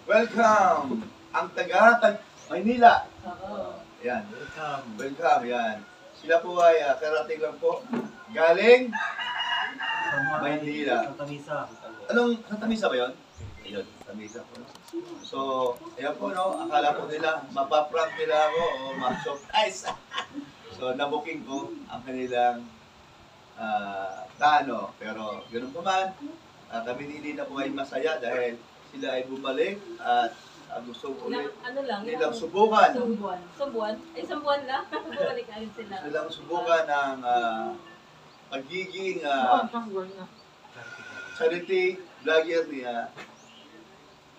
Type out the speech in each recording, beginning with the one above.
Welcome! Ang Maynila. Oo. Yan. Welcome. Yan. Sila po ay karating lang po. Galing Maynila. Santa Misa. Anong Santa Misa ba yun? Ayun, Santa Misa po. So, ayan po, no? Akala po nila, mapaprank nila ako o ma-surprise. So, nabuking ko ang kanilang tano. Pero, ganoon pa man, kami ni Lina po ay masaya dahil sila ay bumalik at gusto ko ulit Ano lang? nilang subukan. Sumbuan? Ay, sumbuan lang. Bumalik agad sila. Silang subukan ng pagiging charity vlogger niya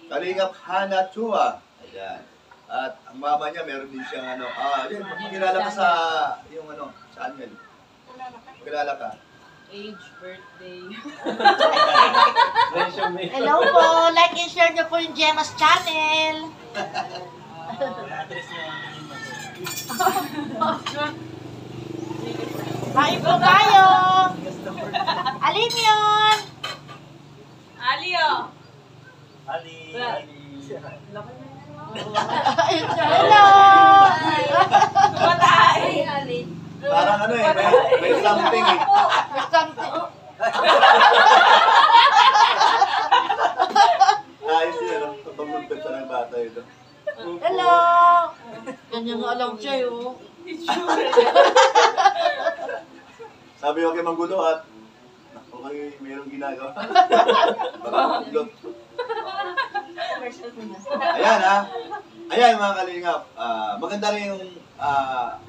Kalingap Hana Chua. Ayan. At ang mama niya meron din siyang kilala ka sa yung saan yan? Kilala ka? Age, birthday. Hello po! Like and share niyo po yung Gemma's channel. Address niya Kain po tayo! Alin yun? Alio! Ali. Hello! Matay! Ali. Parang may something eh. Ayos yun, tutungtong sa ng bata ito. Hello! Kanya nga lang siya yun. Sabi ko kay Manggulo at okay, mayroong ginagawa. Ayan Ayan mga kalingap. Maganda rin yung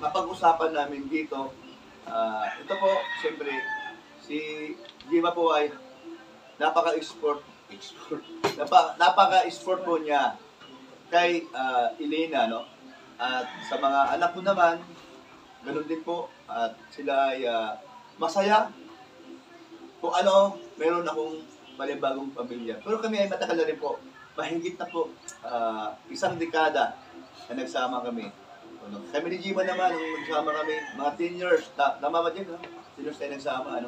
napag-usapan namin dito. Ito po, siyempre, si Gima po ay napaka-export po niya kay Elena, no? At sa mga anak ko naman, ganun din po. At sila ay masaya kung meron akong malibagong pamilya. Pero kami ay matagal na rin po. Mahigit na po, isang dekada na nagsama kami. Kami ni Gima naman, nung nagsama kami, mga 10 years, tama ba din, no? 10 years tayo nagsama,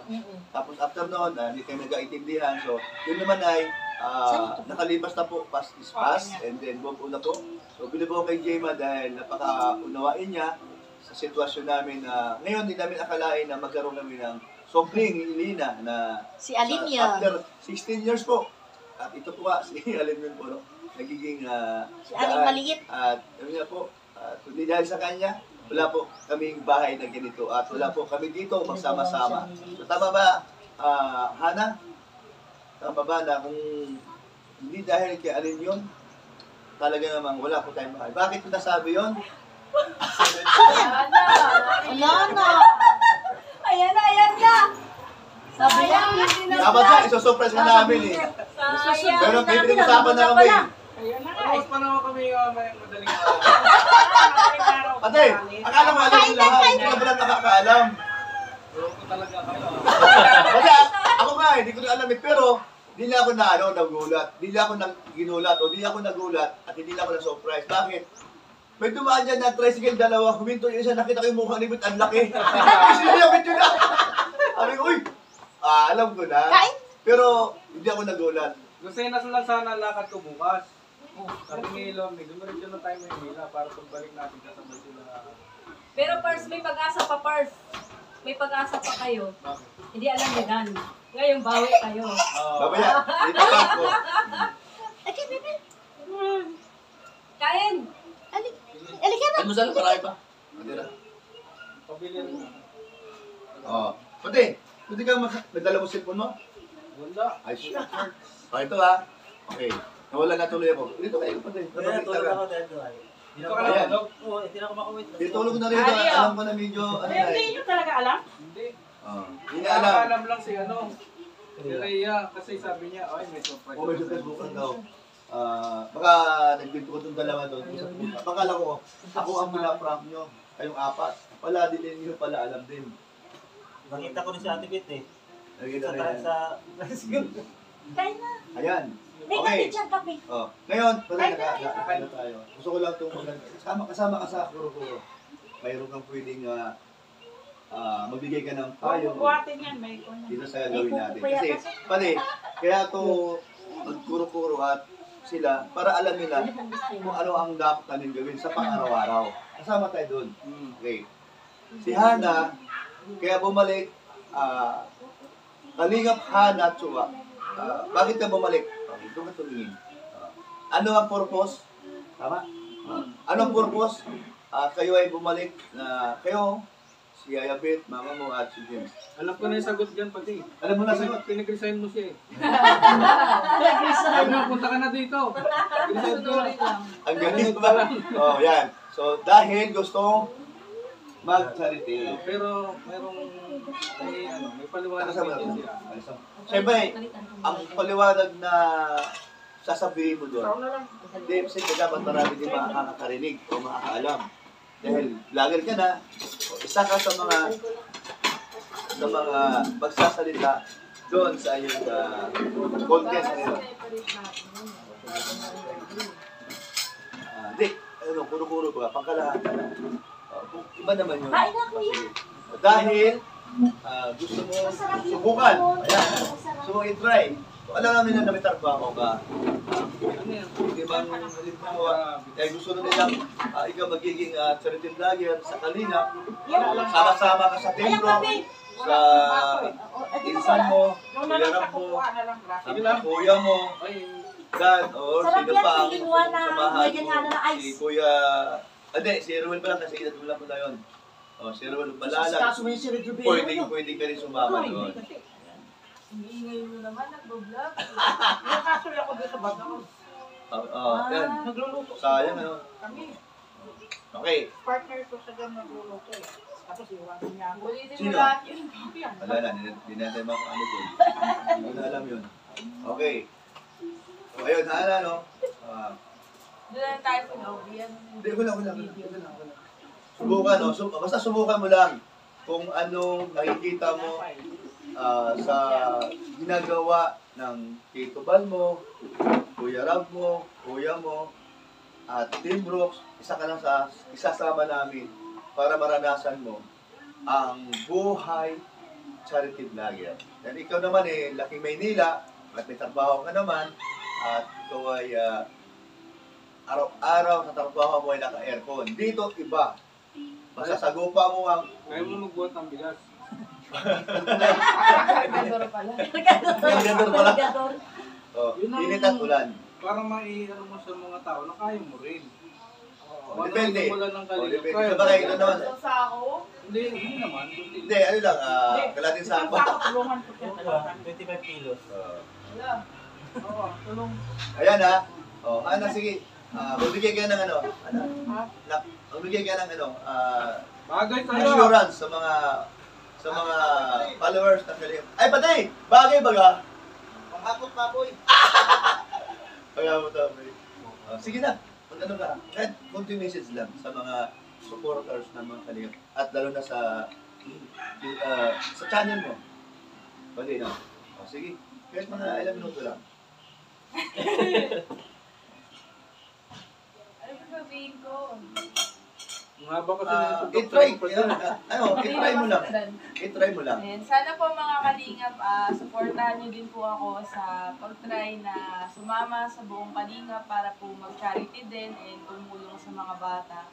Tapos after noon, hindi kami nagkaintindihan. So, yun naman ay, nakalipas na po, past is past, and then move on na po. So, bilibo kay Gima dahil napaka-unawain niya sa sitwasyon namin na ngayon, hindi namin akalain na magkaroon kami ng sobring Elena na Si Alin yun. after 16 years po. At ito po si Alin yun po, no? Nagiging Si Alin maliit. At yun nga po, kundi dahil sa kanya, wala po kaming bahay na ganito at wala po kami dito magsama-sama. So tama ba, Hana? Tama ba na kung hindi dahil kay Alin yun, talaga namang wala po tayong bahay. Bakit ko nasabi yun? Wala na. Ayan na! Sabi niya, Dapat na, isosurprise ka namin eh. Pero may pinag-usapan na kami. Tapos pa naman kami madaling Ate, akala mo alam yung lahat. Hindi ka ba lang nakakaalam? Pero ko talaga kayo. Kasi ako nga hindi ko na alam eh. Pero hindi na ako nagulat. Hindi na ako ginulat o hindi ako nagulat at hindi na ako na-surprise. Bakit? May dumaan dyan na tricycle dalawa. Huminto yung isa, nakita ko yung mukha ni Bit, ang laki. Kasi nilapit yun na. Sabi ko, uy, alam ko na. Pero hindi ako nagulat. Gusto na lang sana ang lakad ko bukas. Sabi ni Elon, dumiretso na tayo Maynila para pagbalik natin kasabay sila. Pero Pars, may pag-asa pa, Pars. May pag-asa pa kayo. Bakit? Hindi alam ni Dan. Ngayon, bawi kayo. Babaya, dito pa ako. okay, baby. Kain! Alika na. Almusal, marami pa. Hindi na. Pabili rin. Oo. Pati, pwede ka magdala mo cellphone mo? Wala. Ay, shit. Ito Okay. Nawala na tuloy ako. Dito kayo pati. Kaya tulog ako dahil doon. Dito ka lang tulog? Oo, hindi na ako makawit. Dito tulog na rin. Alam ko na medyo, Hindi nyo talaga alam? Hindi. Hindi na alam. Alam lang si si Rhea, kasi sabi niya, ay may surprise. May surprise bukas daw. Baka nagbinto ko itong dalawa doon. Pakala ko, ako ang pinaprank nyo. Kayong apat. Wala din nyo pala alam din. Nakita ko rin si Ate Bit eh. Nakikita rin yan. Kain na. Ayan. May Okay. kapit siyang kape. Ngayon, nakain na tayo. Gusto ko lang itong kasama ka sa kuro-kuro. Mayroon kang pwedeng magbigay ka ng payo Buhatin yan, may kuno. dito sa gawin natin. Kasi, pati, kaya ito magkuro-kuro at sila para alam nila kung ano ang dapat namin gawin sa pang-araw-araw. Kasama tayo doon. Okay. Si Hana, kaya bumalik, Kalingap Hana Chua. Bakit ka bumalik? Okay, doon ka tumingin. Ano ang purpose? Tama? Ano ang purpose? Kayo ay bumalik na kayo, si Yayabit, mama mo at si James. Alam ko na yung sagot dyan pati. Alam mo na sagot? Pinag-resign mo siya eh. Nag-resign. Sabi mo, punta ka na dito. Resign ko. Ang galing ba? Oh, yan. So, dahil gusto mag-charity. Pero merong may paliwanag din siya. Siyempre, ang paliwanag na sasabihin mo doon, hindi, kasi dapat marami din makakarinig o makakaalam. Dahil vlogger ka na, isa ka sa mga magsasalita doon sa iyong content ngayon. Hindi, puro-puro ba? Pangkalahan ka na. Iba naman yun. Kain na, kuya. Dahil gusto mo subukan. Ayan, gusto mo i-try. So, alam namin na namitrabaho ka. Di ba halimbawa, kaya gusto na nilang ikaw magiging charity vlogger sa Kalingap. Sama-sama ka sa templo, sa insan mo, kuyaram mo, sa kuya mo, Dan, or Sarap sino yan, pa ang feeling one na samahan medyo mo, nga na ice. si Kuya, hindi, si Ruel pa lang, kasi edad mo lang po na yun. O, si Ruel Malalag, Kaso mo yung si Red Rubio. pwede ka rin sumama doon. Iniingay mo naman, nagbo-vlog. Nakasuli ako doon sa baga. Yan, Nagluluto. sayang ano. Kami. Okay, Partner ko sa gan nagluluto eh. Tapos iwanan niya ako. Ulitin mo Sino? lahat yun. wala na, hindi natin ano doon. Hindi ko na alam yun. Okay. So, ayun, hala, no? Doon lang tayo sa loob. Yan. Hindi, wala. Subukan, no? Basta subukan mo lang kung anong nakikita mo sa ginagawa ng Tito Bal mo, Kuya Rab mo, Kuya mo, at Team Brooks, isasama namin para maranasan mo ang buhay charity vlogger. Then ikaw naman laking Maynila, at may trabaho ka naman, at ikaw ay araw-araw sa trabaho mo ay naka-aircon. Dito, iba. Masasagupa mo ang Kaya mo magbuhat ng bigas. Nagdoro pala. Ganador pala. Ganador. Yun ang- Init at ulan. Para maiano mo sa mga tao na kaya mo rin. Depende. Wala ng Kalingap. Depende. Kaya Sa bagay, ito naman. Sa ako. Hindi naman. Hindi, ano lang, kalating samba. Tulungan ko siya. 25 kilos. Wala. Oo, tulong. Ayan ha. Ana, sige. Magbigay ka ng magbigay ka ng Bagay tayo. assurance sa mga followers ng Kalingap. Ay, patay! Bagay baga? Pangakot pa boy. Kaya mo tabi. Sige na. Mag-ano ka. Kahit konti message lang sa mga supporters ng mga Kalingap. At lalo na sa channel mo. Pwede na. Sige. Kahit mga ilang minuto lang. Ano ba sabihin ko? Ang haba kasi ng I-try. I-try mo lang. I-try mo lang. And sana po mga kalingap, supportahan niyo din po ako sa pag-try na sumama sa buong kalingap para po mag-charity din and tumulong sa mga bata.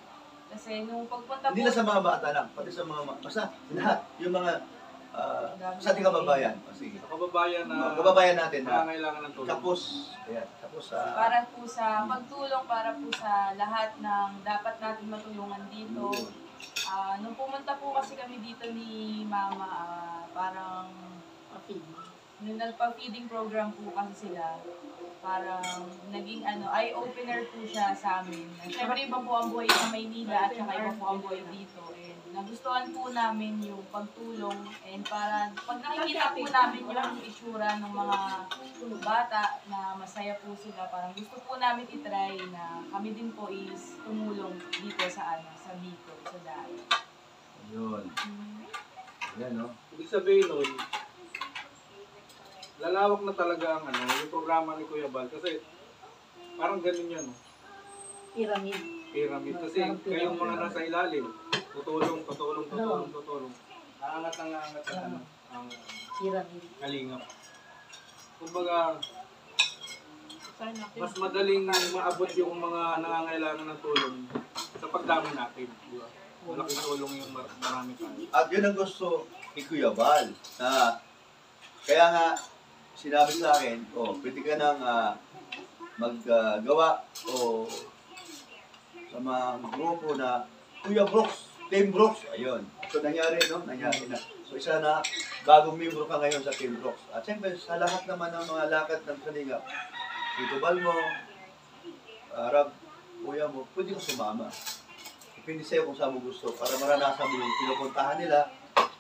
Kasi nung pagpunta Hindi po, na sa mga bata lang, pati sa mga, basta lahat, yung mga, sa ating kababayan. Sige. Sa kababayan na Kababayan natin na nangangailangan ng tulong. kapos. Ayan, kapos sa... para po sa pagtulong, para po sa lahat ng dapat natin matulungan dito. Nung pumunta po kasi kami dito ni Mama, parang nung nagpa-feeding program po kasi sila, parang naging eye-opener po siya sa amin. Siyempre iba po ang buhay sa Maynila at saka iba po ang buhay dito. And nagustuhan po namin yung pagtulong and para pag nakikita po namin yung itsura ng mga bata na masaya po sila, parang gusto po namin itry na kami din po is tumulong dito sa Bicol, sa dahil. Ayun. Ayan, no? Ibig sabihin nun, lalawak na talaga ang yung programa ni Kuya Bal. Kasi parang ganun yan. Pyramid. Pyramid. Kasi kayong mga nasa ilalim, tutulong. Aangat ang Pyramid. Kalingap. Kumbaga, mas madaling maabot yung mga nangangailangan ng tulong sa pagdami natin. Di ba? Malaking tulong yung marami tayo. At yun ang gusto ni Kuya Val. Na, kaya nga, sinabi sa akin, pwede ka nang maggawa o sa mga grupo na Kuya Brooks, Team Brooks. Ayun. So nangyari, no? Nangyari na. So isa na, bagong membro ka ngayon sa Team Brooks. At siyempre, sa lahat naman ng mga lakad ng Kalingap, Tito Balmo, Rab, Kuya mo, pwede ka sumama. Depende sa'yo kung saan mo gusto para maranasan mo yung pinupuntahan nila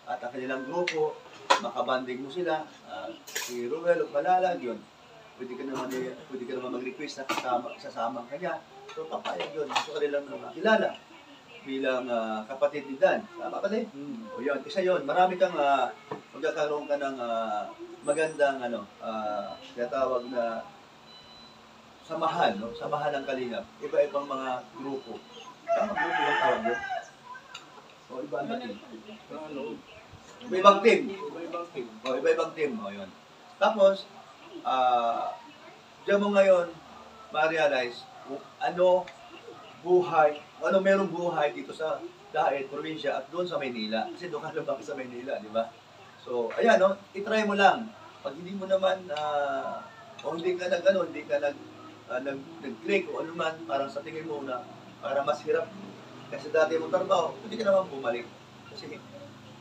at ang kanilang grupo, makabanding mo sila. Si Ruel o Malalag, yun. Pwede ka naman mag-request na sasama ka niya. So, papayag yun. Gusto ka nilang makilala bilang kapatid ni Dan. Tama ka din? O yun, isa yun. Marami kang magkakaroon ka ng magandang tinatawag na samahan, no? Samahan ng Kalingap. Iba-ibang mga grupo. Tama grupo ang tawag yun? O iba ang team? Iba-ibang team. Iba-ibang team. O yun. Tapos, diyan mo ngayon ma-realize kung ano merong buhay dito sa Daet, probinsya at doon sa Maynila. Kasi doon ka lumaki sa Maynila, di ba? So, ayan, no? I-try mo lang. Pag hindi mo naman, o hindi ka nag-click o ano man, parang sa tingin mo na para mas hirap kasi dati mong trabaho, hindi ka naman bumalik. Kasi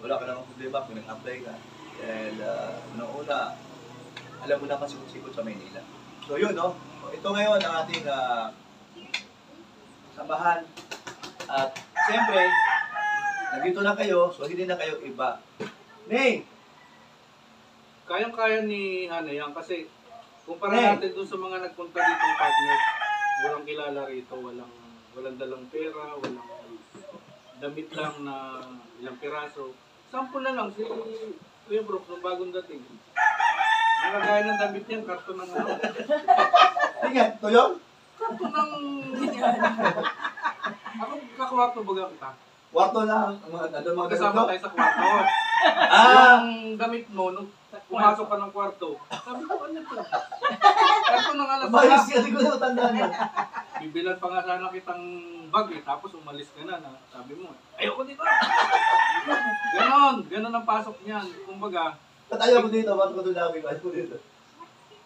wala ka namang problema kung nag-apply ka. And una, alam mo na kasi sikot sa Maynila. So yun, no? Ito ngayon ang ating samahan. At siyempre, nandito na kayo, so hindi na kayo iba. Nay! Kayang-kaya ni Hana yan kasi kumpara Hey. natin dun sa mga nagpunta dito partner, walang kilala rito, walang dalang pera, walang damit lang na ilang piraso. Sample na lang si Kuya Brooks nung bagong dating. Nakagaya ng damit niyan, karton ng ano. Tingnan, ito yun? Karton ng... Ako kakwarto baga kita. Kwarto lang. Mga Kasama tayo sa kwarto. Yung damit mo, nung pumasok ka ng kwarto, sabi ko, ano ito? Karton ng alas Umayos kasi ko na tandaan mo. Bibilan pa nga sana kitang bag tapos umalis ka na, sabi mo, ayoko dito. Ganon ang pasok niyan. Kumbaga, Ba't ayaw ko dito? Ba't ko doon namin? Ayaw ko dito.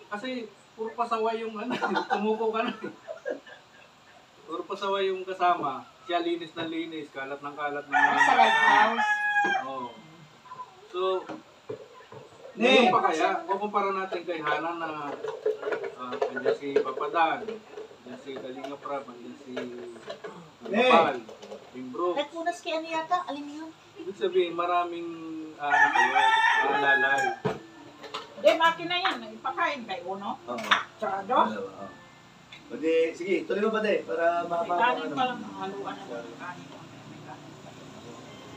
kasi puro pasaway yung tumuko ka na. Puro pasaway yung kasama. Siya linis na linis, kalat ng kalat ng Sa lighthouse. Oo. So, ngayon pa kaya, kukumpara natin kay Hana na andyan si Papadan, andyan si Kalinga Prab, andyan si Bal, yung Brooks. Nagpunas kay ano yata? Alin yun? Ibig sabihin, maraming lalay. Then, akin na yan. Ipakain kay Uno. Oo. Tsaka dos. Pwede, sige, tuloy mo ba de? Para Kanin pa lang ang haluan ng kanin.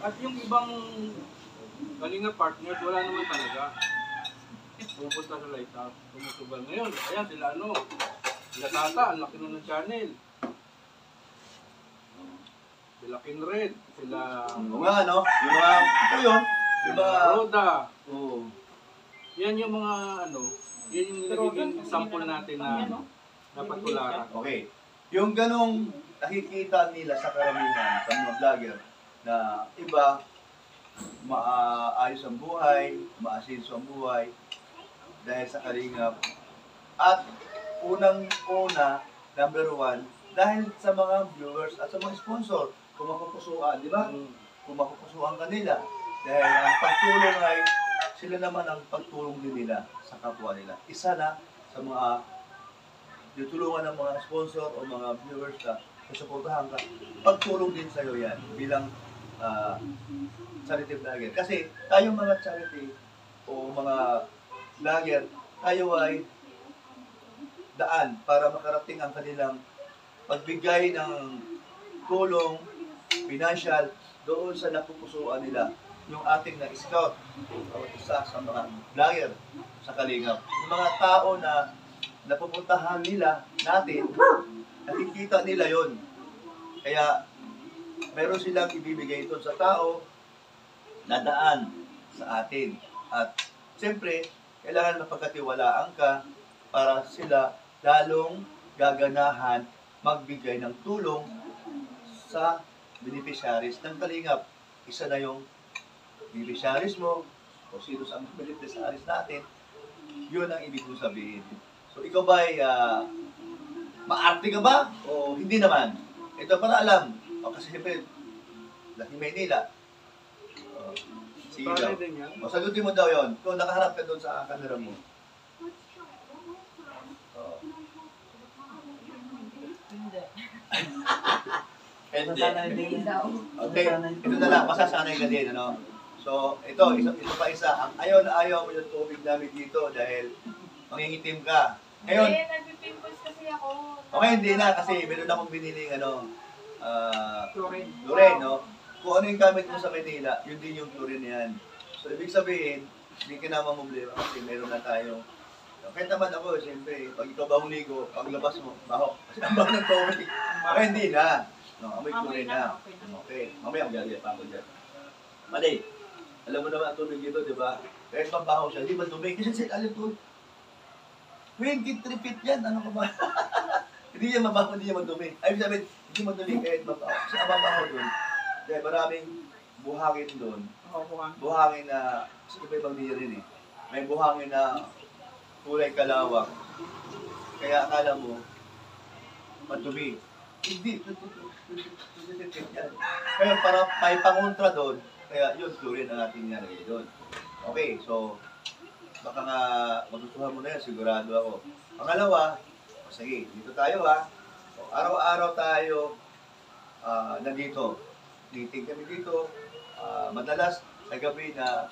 At yung ibang Kalinga partners, wala naman talaga. Pupunta sa lighthouse, tumutugal ngayon. Ayan, sila sila Tata, ang laki na ng channel. Sila Kinred, sila yung mga ito yun. Yung mga, Roda. oo. Yan yung mga yan yung nagiging sample natin na dapat tularan. Okay. Yung ganong nakikita nila sa karamihan, sa mga vlogger, na iba, maayos ang buhay, maasinso ang buhay, dahil sa Kalingap. At unang-una, number one, dahil sa mga viewers at sa mga sponsor, kung mapupusuan, di ba? Kung mapupusuan ka nila. Dahil ang pagtulong ay, sila naman ang pagtulong din nila sa kapwa nila. Isa na sa mga ditulungan ng mga sponsor o mga viewers na susuportahan ka, pagtulong din sa'yo yan bilang charity vlogger. Kasi tayong mga charity o mga vlogger, tayo ay daan para makarating ang kanilang pagbigay ng tulong, financial, doon sa napupusuan nila. Yung ating na-scout, isa sa mga vlogger sa Kalingap. Yung mga tao na napupuntahan nila natin, nakikita nila yon. Kaya, meron silang ibibigay ito sa tao na daan sa atin. At, siyempre, kailangan mapagkatiwalaan ka para sila lalong gaganahan magbigay ng tulong sa beneficiaries ng Kalingap. Isa na yung beneficiaries mo, o sino sa beneficiaries natin, yun ang ibig kong sabihin. So, ikaw ba ay maarte ka ba? O hindi naman? Ito para alam. O kasi siyempre, Laking Maynila. O, sige daw. Pare din yan. O, sagutin mo daw yon. Kung nakaharap ka doon sa camera mo. O. Hindi. Hindi. Hindi daw. Okay, ito na lang, masasanay ka din, ano? So, ito pa isa. Ang ayaw na ayaw mo yung tubig namin dito dahil mangingitim ka. Ngayon, Hindi, nagpipimples kasi ako. okay, hindi na kasi meron akong biniling, Chlorine. Lorraine, no? Kung ano yung gamit mo sa Manila, yun din yung chlorine yan. So, ibig sabihin, hindi ka na mamumblema kasi meron na tayo. Kahit naman ako, siyempre, pag ikaw ba ligo, paglabas mo, baho. Kasi ang baho ng tubig. Okay, hindi na. No, amoy chlorine na. Okay na. Okay, mamaya ang gagawin pa ako dyan. Mali, alam mo naman ang tubig dito, di ba? Kahit mabaho siya, di ba tubig? Kasi alam to, 23 feet yan, ano ka ba? Hindi yan mabaho, hindi yan madumi. Ay, sabihin, hindi madumi kahit mabaho. Kasi ang mabaho doon, dahil maraming buhangin doon. Oo, buwang. Buhangin na, kasi iba-ibang niya rin eh. May buhangin na kulay kalawang. Kaya akala mo, madumi. Hindi, 23 feet yan. Kaya para may pangontra doon, kaya yun, chlorine ang ating nilagay doon. Okay, so, baka nga magustuhan mo na yan, sigurado ako. Pangalawa, sige, dito tayo ha. So, araw-araw tayo nandito. Meeting kami dito. Madalas sa gabi na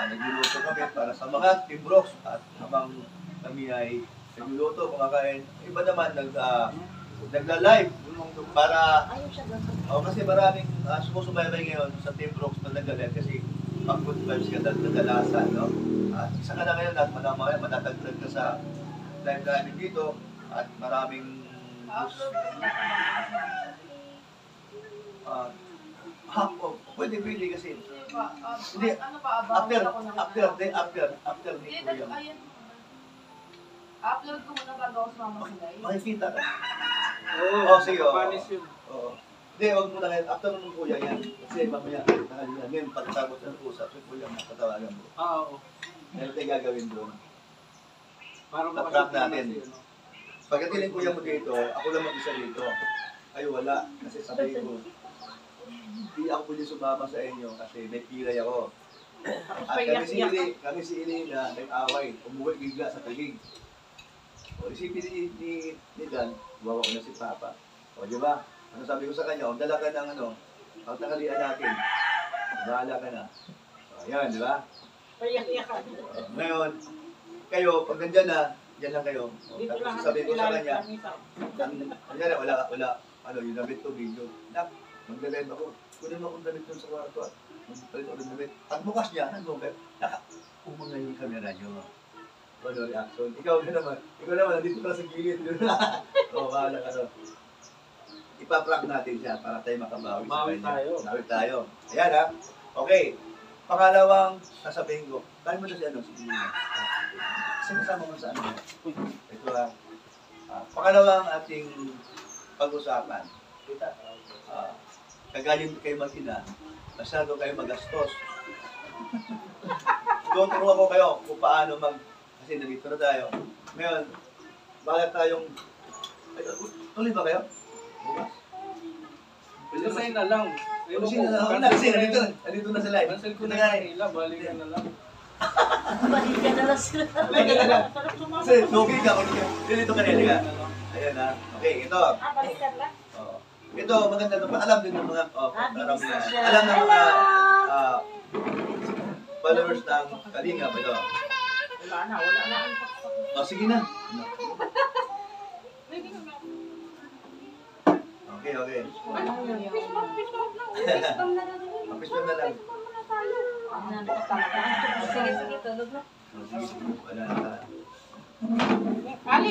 nagluluto kami para sa mga timbroks at habang kami ay nagluluto, kumakain. Iba naman nagla-live para kasi maraming sumusubaybay ngayon sa timbroks na nagla-live kasi pag good vibes ka kadalasan, no? At isa ka na ngayon at mamaya matatagdag ka sa live namin dito at maraming pwede kasi hindi, Ano pa, abang ako ng after ni Hindi, Kuya. ayun. Upload ko muna bago ako sumama sa live. Makikita ka. Oo, sige, oo. Panis yun. Oo. Hindi, huwag mo na ngayon. After ng Kuya yan. Kasi mamaya, nakalina. Ngayon, pagkatapos ng usap, si Kuya na katawagan mo. Oo. Meron tayo gagawin doon. Para Na-prank makasip natin. na ano. Pagdating ng Kuya mo dito, ako lang mag-isa dito. Ay, wala. Kasi sabi ko, hindi ako pwede sumama sa inyo kasi may pilay ako. At kami si Elena, nag-away, umuwi bigla sa talig. O isipin ni Dan, buwawa ko na si Papa. O di ba? Ano sabi ko sa kanya, o dala ka ng ang tanghalian natin. Bahala ka na. O yan, di ba? Payak-iyak ka. Ngayon, kayo, pag nandyan na, dyan lang kayo. O, Dito lang tapos sabi ko sa kanya, kanya. wala, yung damit ko, video. Nak, magdalend ako. Kunin mo akong damit dun sa kwarto at magpalit ako ng damit. At bukas niya, umang na yung camera nyo. Ano reaction? Ikaw naman, nandito ka sa gilid. O, bahala ka no. Ipaprank natin siya para tayo makabawi sa Bawi kanya. tayo. Bawi tayo. Ayan ha. Okay. Pangalawang sasabihin ko. Kaya mo na si si Nina. Kasi kasama mo sa Ito ha. Pangalawang ating pag-usapan. Kagaling kayo mag-ina, masyado kayo magastos. Tuturo ako kayo kung paano kasi nandito na tayo. Ngayon, bakit tayong, tuloy ba kayo? Bukas? Kasi na lang. Kasi nandito na sila. Cancel ko na nga yung nila, balikan na lang. Balikan na lang sila. Balikan na lang. Kasi, okay ka. Dito ka nila. Ayan ha. Okay, ito. Balikan lang. Oo. Ito, maganda ito. Alam din ng mga, bilis na siya. alam ng mga followers ng Kalinga ba ito? Wala na. Sige na. Okay. Mapisman na lang. Sige, tulog na. Wala na. Ali.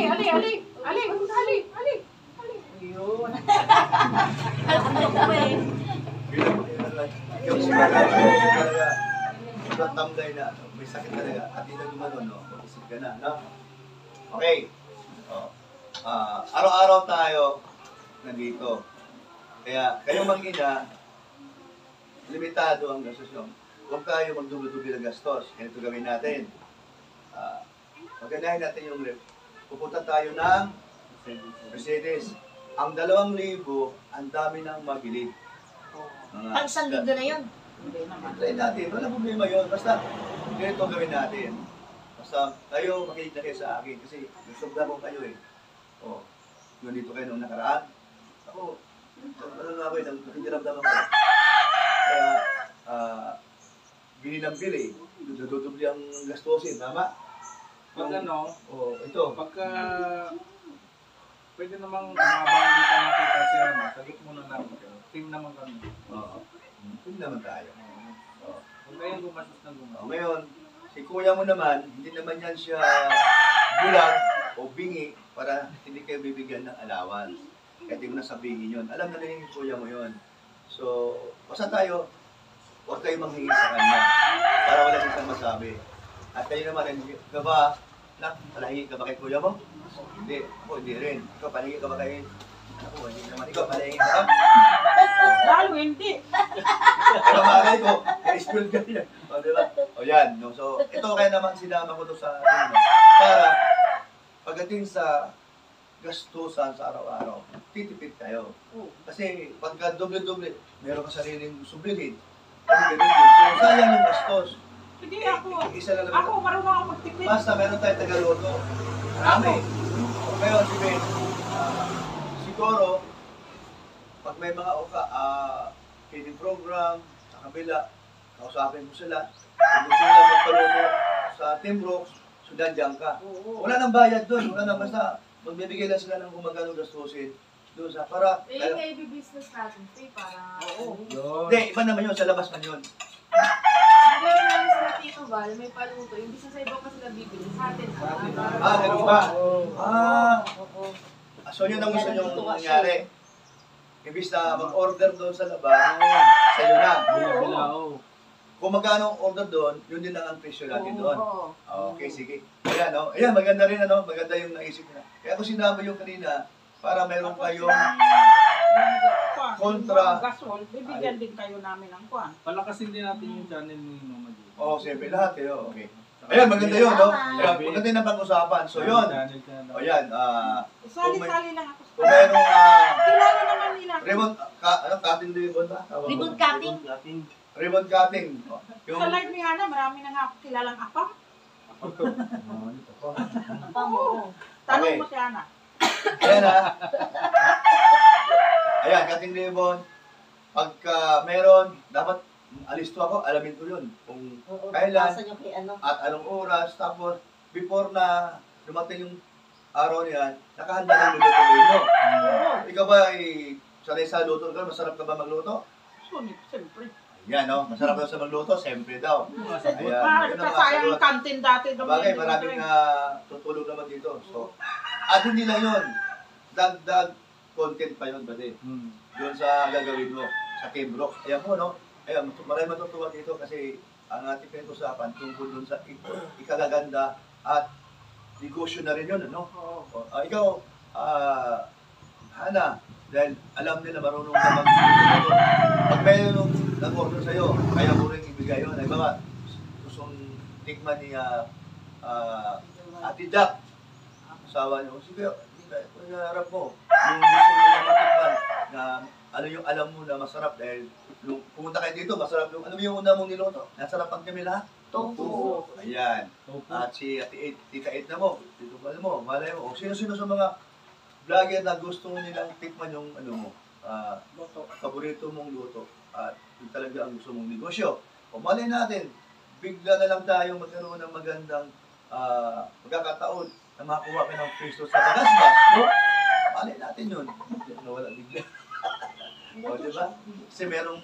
Ayun. Yung talaga, sobrang tamday na, may sakit talaga, at hindi na gumanon, no? Mag-isip ka na, no? Okay. Oh. Araw-araw tayo nandito. Kaya kayong mag-ina, limitado ang gastos nyo. Huwag tayo magdubi-dubi ng gastos. Ganito gawin natin. Maganahin natin yung rep. Pupunta tayo ng Mercedes. Ang 2,000, ang dami nang mabili. Pang 1,000 na yun. Hindi naman. Try natin. Wala problema yun. Basta, ganito gawin natin. Basta, kayo, makinig na kayo sa akin. Kasi, nagsobra ko kayo eh. O, nandito kayo nung nakaraan. Ako, ano nga ako eh, nakikiramdaman ko. Kaya, bili ng bili. Dudubli ang gastusin, tama? Pag ano, Ito. pagka pwede namang umabang dito nakita siya, sagot muna namin kayo. Team naman kami. Oo. Hindi naman tayo. Huwag kayong gumastos ng gumastos. Ngayon, si kuya mo naman, hindi naman yan siya bulag o bingi para hindi kayo bibigyan ng allowance. Kaya di mo na sabihin yun. Alam na rin yung kuya mo yun. So, basta tayo, huwag kayo manghingi sa kanya para wala siyang masabi. At kayo naman, ka ba, palahingi ka ba kay kuya mo? Hindi. Ako, hindi rin. Ikaw, palahingi ka ba kay... Ako, hindi naman. Ikaw, palahingi ka ba? Lalo hindi. Pero malay ko, na-spill ka niya. O, diba? O, yan. No? So, ito kaya naman sinama ko to sa atin. Para, pagdating sa gastusan sa araw-araw, titipid tayo. Kasi, pagka doble-doble, meron ka sariling subilhin. So, sayang yung gastos. Hindi ako. Isa lang Ako, naman. marunong ako magtipid. Basta, meron tayong tagaluto. Marami. Ngayon, si Ben, siguro, pag may mga feeding program, sa kabila, kausapin mo sila. Kung gusto nila magpaluto sa Team Brooks, sundan ka. Wala nang bayad doon. Wala nang basta. Magbibigay lang sila ng kung magkano gastusin doon sa para. Eh, yung i-business natin, para... Yun. Hindi, iba naman yun. Sa labas man yun. Ang gawin namin sa Tito Val, may paluto. Yung bisa sa iba pa sila bibili, sa atin. Ganun ba? So yun ang gusto nyo nangyari. Ibig na mag-order doon sa labas, sa'yo na. Bilao. Kung magkano ang order doon, yun din lang ang presyo natin doon. Okay, sige. Ayan, no? Ayan, maganda rin, ano? Maganda yung naisip na. Kaya ako sinabi yung kanina, para meron kayong kontra. Gasol, bibigyan din kayo namin ng kuwan. Palakasin din natin yung channel ni Mama Ju. Oo, siyempre lahat kayo. Okay. Ayan, maganda yun, no? Ayan, maganda yung napag-usapan. So, yun. O yan, Sali-sali lang ako. kung merong, Kilala naman nila. cutting ribbon ba? Ribbon cutting. Ribbon cutting. Yung, Sa live ni Hana, marami na nga ako kilalang apa. Oo. Tanong Okay. mo si Hana. ayan ha. Ayan, cutting ribbon. Pagka meron, dapat alisto ako, alamin ko yun. Kung kailan, Pasa nyo kay ano. at anong oras, tapos before na dumating yung araw niyan, nakahanda ng lulutuin mo. Ikaw ba ay sanay sa luto ka? Masarap ka ba magluto? Sunit, siyempre. Yan, no? Masarap daw sa magluto? Siyempre daw. Ayan, yun ang Kasayang masagot. kantin dati. Bagay, maraming tutulog naman dito. So, at hindi lang yun. Dagdag content pa yun, pati. Doon sa gagawin mo, sa Team Brooks. Ayan mo, no? Ayan, maraming matutuwa dito kasi ang ating pinag-usapan tungkol doon sa ikagaganda at negosyo na rin yun, no? Ikaw, Hana, dahil alam nila marunong ka mag-luto. Pag mayroong nag-order sa'yo, kaya mo rin ibigay yun. Ay ba, gustong tikman ni Ate Jack, asawa niyo. Sige, kung harap mo, yung gusto nila matikman na ano yung alam mo na masarap dahil nung pumunta kayo dito, masarap yung, ano yung una mong niluto? Nasarapan kami lahat? Tofu. Ayan. At si Tita Edna mo, Tito Val mo, malay mo. O sino-sino sa mga vlogger na gusto nilang tikman yung ano mo, paborito mong luto. At yung talaga ang gusto mong negosyo. O malay natin, bigla na lang tayo magkaroon ng magandang pagkakataon na makakuha ka ng pwesto sa Bagasbas. No? Malay natin yun. Nawala bigla. O diba? Kasi merong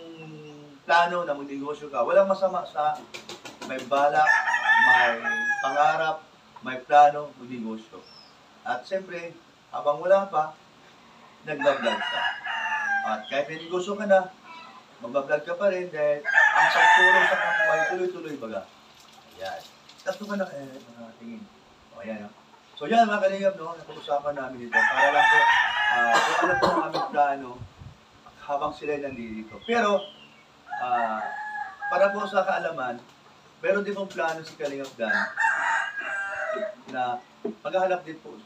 plano na magnegosyo ka. Walang masama sa may balak, may pangarap, may plano, magnegosyo. At siyempre, habang wala pa, nagbablog ka. At kahit may negosyo ka na, magbablog ka pa rin dahil ang pagtulong sa kapwa ay tuloy-tuloy baga. Ayan. Tatlo ka na tingin. O ayan. So yan mga kalingap, no, napag-usapan namin dito para lang po kung ano po ang aming plano habang sila nandito. Pero para po sa kaalaman, meron din pong plano si Kalingap Dan na maghahanap din po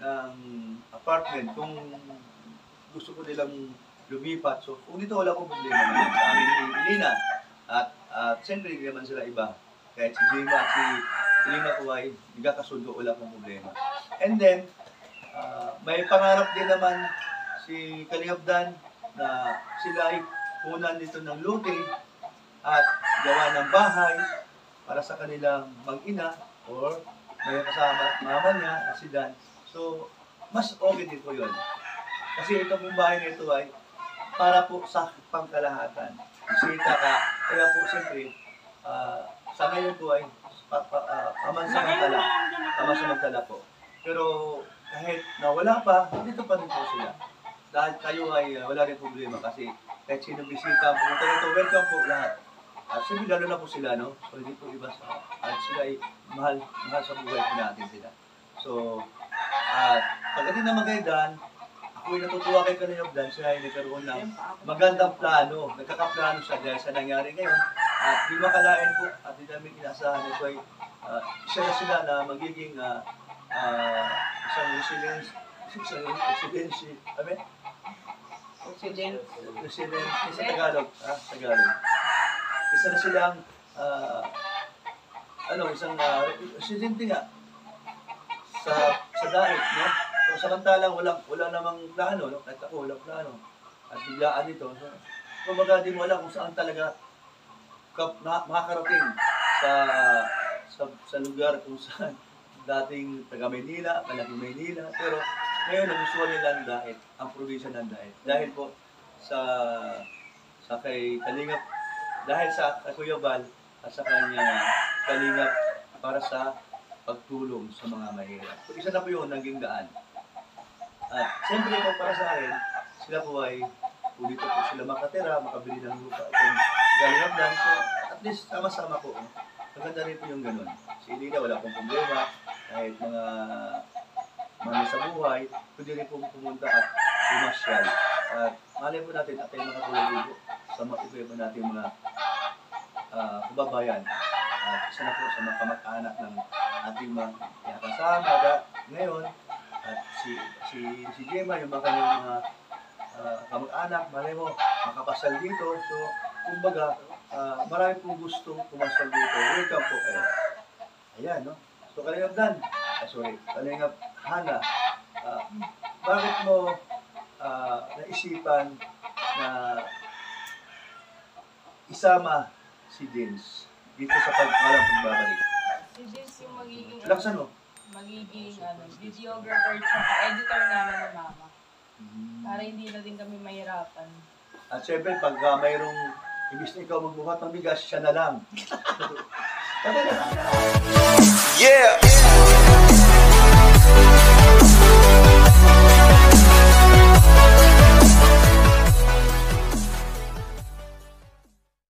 ng apartment kung gusto ko nilang lumipat. So kung dito wala pong problema naman sa amin ni Elena. At siyempre hindi naman sila iba. Kahit si Jima at si Elena po ay nagkakasundo, wala pong problema. And then, may pangarap din naman si Kalingap Dan na sila ay punan dito ng lote at gawa ng bahay para sa kanilang mag-ina or may kasama mama niya at si Dan. So, mas okay din po yun. Kasi ito pong bahay nito ay para po sa pangkalahatan. Bisita ka. Kaya po, siyempre, sa ngayon po ay pamansamantala po. Pero kahit nawala pa, dito pa rin po sila. Dahil kayo ay wala rin problema kasi kahit sino bisita, pumunta nito, welcome po lahat. At siyempre, lalo na po sila, no? So, hindi po iba sa, at sila ay mahal sa buhay po natin sila. So, pagdating na magaydan, ako ay natutuwa kay Kalingap Dan, siya ay nagkaroon ng magandang plano. Nagkakaplano siya dahil sa nangyari ngayon. At di makalain po, at di namin inasahan ito ay isa na sila na magiging isang resilience, sa Tagalog, Tagalog. Isa na silang, residente nga sa daig, no? So, samantalang wala namang plano, no? Kahit ako, walang plano. At biglaan ito. So, kumbaga, di mo alam kung saan talaga makakarating sa lugar kung saan dating taga Maynila, malaking Maynila. Pero ngayon, nagustuhan nila ang Daet, ang probinsya ng Daet. Dahil po sa kay Kalingap, dahil sa Kuya Bal at sa kanya Kalingap para sa pagtulong sa mga mahirap. So, isa na po yun, naging daan. At siyempre po para sa akin, sila po ay dito po sila makatira, makabili ng lupa kung Kalingap Dan. So, at least sama-sama po. Maganda rin po yung ganun. Si Elena wala pong problema, kahit mga sa buhay, pwede rin pong pumunta at pumasyal. At malay po natin at tayo makatulong po sa mga iba natin mga kababayan. At isa na po sa mga kamag-anak ng ating mga kasama ngayon. At si Gemma, yung mga kanyang mga kamag-anak, malay mo, makapasal dito. So, kumbaga, marami pong gustong pumasal dito. Welcome po kayo. Ayan, no? So, Kalingap Dan, Kalingap Hana, bakit mo naisipan na isama si Dins dito sa pagbabalik? Si Dins yung magiging videographer at editor namin ng mama. Para hindi na din kami mahirapan. At syempre, pag mayroong ibig na ikaw magbuhat ng bigas, siya na lang. Yeah!